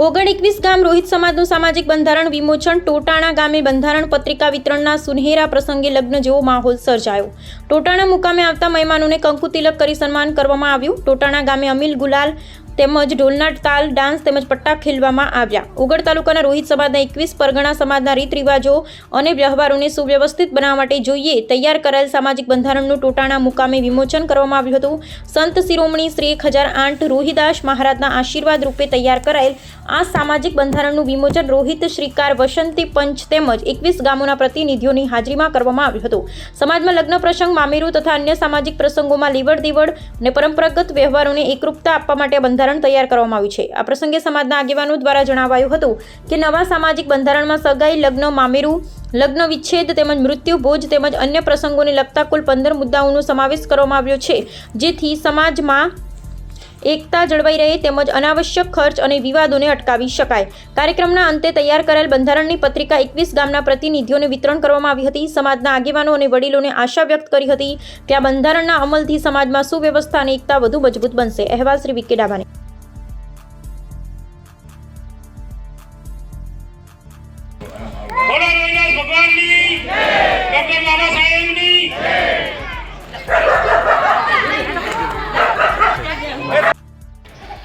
ઓગણ 21 ગામ રોહિત સમાજનું સામાજિક બંધારણ વિમોચન ટોટાણા ગામે બંધારણ પત્રિકા વિતરણના સુનહેરા પ્રસંગે લગ્ન જેવો માહોલ સર્જાયો। ટોટાણા મુકામે આવતા મહેમાનોને કંકુ તિલક કરી સન્માન કરવામાં આવ્યું। ટોટાણા ગામે અમીલ ગુલાલ તેમજ ઢોલના તાલ ડાન્સ તેમજ પટ્ટા ખેલવામાં આવ્યા। ઓગળ તાલુકાના રોહિત સમાજના 21 પરગણા સમાજના રીત રિવાજો અને વ્યવહારોને સુવ્યવસ્થિત બનાવવા માટે જોઈએ તૈયાર કરાયેલ સામાજિક બંધારણનું ટોટાણા મુકામે વિમોચન કરવામાં આવ્યું હતું। સંત શિરોમણી શ્રી 1008 રોહિદાસ મહારાજના આશીર્વાદ રૂપે તૈયાર કરાયેલ આ સામાજિક બંધારણનું વિમોચન રોહિત શ્રીકાર વસંતી પંચ તેમજ 21 ગામોના પ્રતિનિધિઓની હાજરીમાં કરવામાં આવ્યું હતું। સમાજમાં લગ્ન પ્રસંગ મામેરું તથા અન્ય સામાજિક પ્રસંગોમાં લીવડ દીવડ અને પરંપરાગત વ્યવહારોને એકરૂપતા આપવા માટે બંધારણ તૈયાર કરવામાં આવ્યું છે। આ પ્રસંગે સમાજના આગેવાનો દ્વારા જણાવાયું હતું કે નવા સામાજિક બંધારણમાં સગાઈ લગ્ન મામેરું લગ્ન વિચ્છેદ તેમજ મૃત્યુ ભોજ તેમજ અન્ય પ્રસંગોને લગતા કુલ 15 મુદ્દાઓનો સમાવેશ કરવામાં આવ્યો છે જેથી સમાજમાં એકતા જળવાઈ રહે તેમજ અનાવશ્યક ખર્ચ અને વિવાદોને અટકાવી શકાય। કાર્યક્રમના અંતે તૈયાર કરાયેલ બંધારણની પત્રિકા 21 ગામના પ્રતિનિધિઓને વિતરણ કરવામાં આવી હતી। સમાજના આગેવાનો અને વડીલોને આશા વ્યક્ત કરી હતી કે આ બંધારણના અમલથી સમાજમાં સુવ્યવસ્થા અને એકતા વધુ મજબૂત બનશે। અહેવાલ શ્રી વિકી ડાબાની।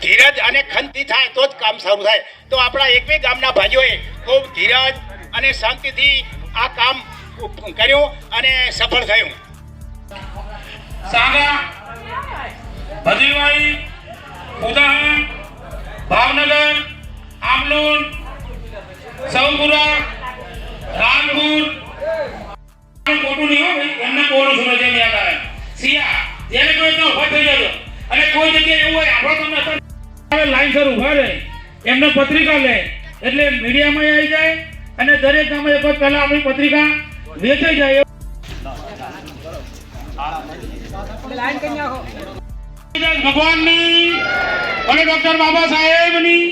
ધીરજ અને ખંતી થાય તો જ કામ સારું થાય। તો આપણા એક બે ગામના ભાઈઓએ ખૂબ ધીરજ અને શાંતિથી આ કામ કર્યું અને સફળ થયું। સાગા, ભદ્રીવાઈ, ઉદાહરણ, ભાવનગર, આમલોન, સૌપુરા, રામપુર ખોટું નહીં હોય એમને કોણ સુરજ યાદ આવે સિયા જેને કોઈ તો ઉભા થઈ જજો અને કોઈ જગ્યાએ એવું હોય આપણો તમને લાઈન સર ઉભા રહે એમને પત્રિકા લે એટલે મીડિયામાં આવી જાય અને દરેક ગામમાં એક વખત પહેલા આપણી પત્રિકા વેચાઈ જાય। ભગવાનની અને ડોક્ટર બાબા સાહેબની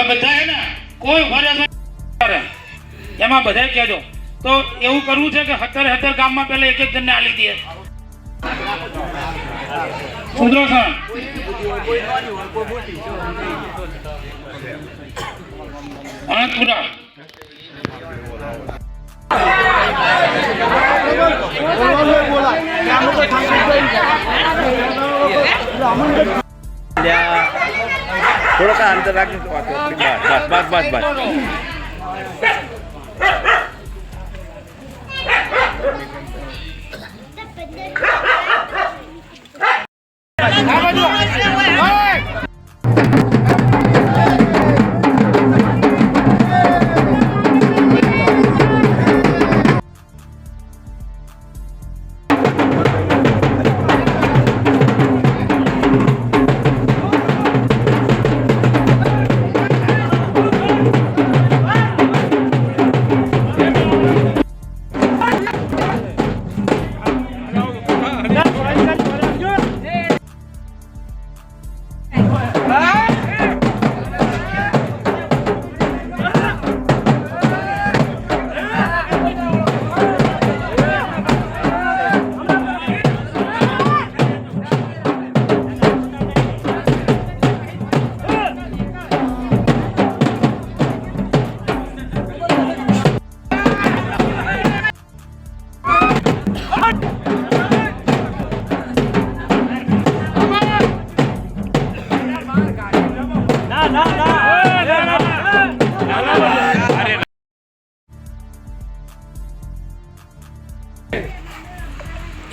બધા હે ને કોઈ ઉભા એમાં બધા કહેજો તો એવું કરવું છે કે 17 ગામમાં પહેલા એક એક જણને આલી દઈએ સુદ્રોસણ અનંતપુરા थोड़ा का अंतर रखने बस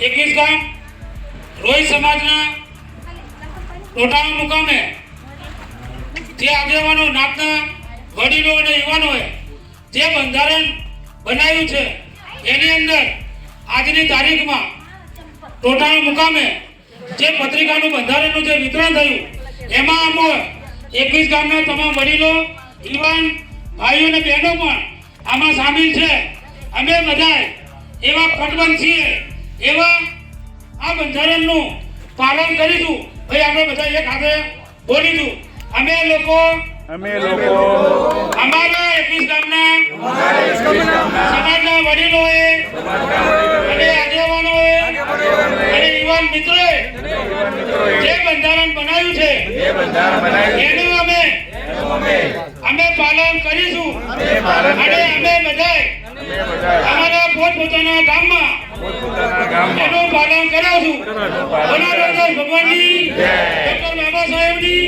એકવીસ ગામ રોહિત સમાજના ટોટાણા મુકામે જે આગેવાનો નાતના વડીલો અને યુવાનોએ જે બંધારણ બનાવ્યું છે એની અંદર આજની તારીખમાં ટોટાણા મુકામે જે પત્રિકાનું બંધારણનું જે વિતરણ થયું એમાં અમે 21 ગામના તમામ વડીલો યુવાન ભાઈઓ અને બહેનો પણ આમાં સામેલ છે। અમે બધા એવા કટબંધ છીએ એવા આ બંધારણનું પાલન કરીશું। ભાઈ આપણે બધા એક હાથે બોલીશું અમે લોકો અમારા 21 ગામના સમાજના વડીલોએ અને આગેવાનોએ અને યુવાન મિત્રોએ જે બંધારણ બનાવ્યું છે એનું અમે પાલન કરીશું અને અમે બધાય અમારા પોતપોતાના ગામમાં એનું પાલન કરાવશું. બોલો ડોક્ટર ભગવાનની, ડોક્ટર બાબા સાહેબની.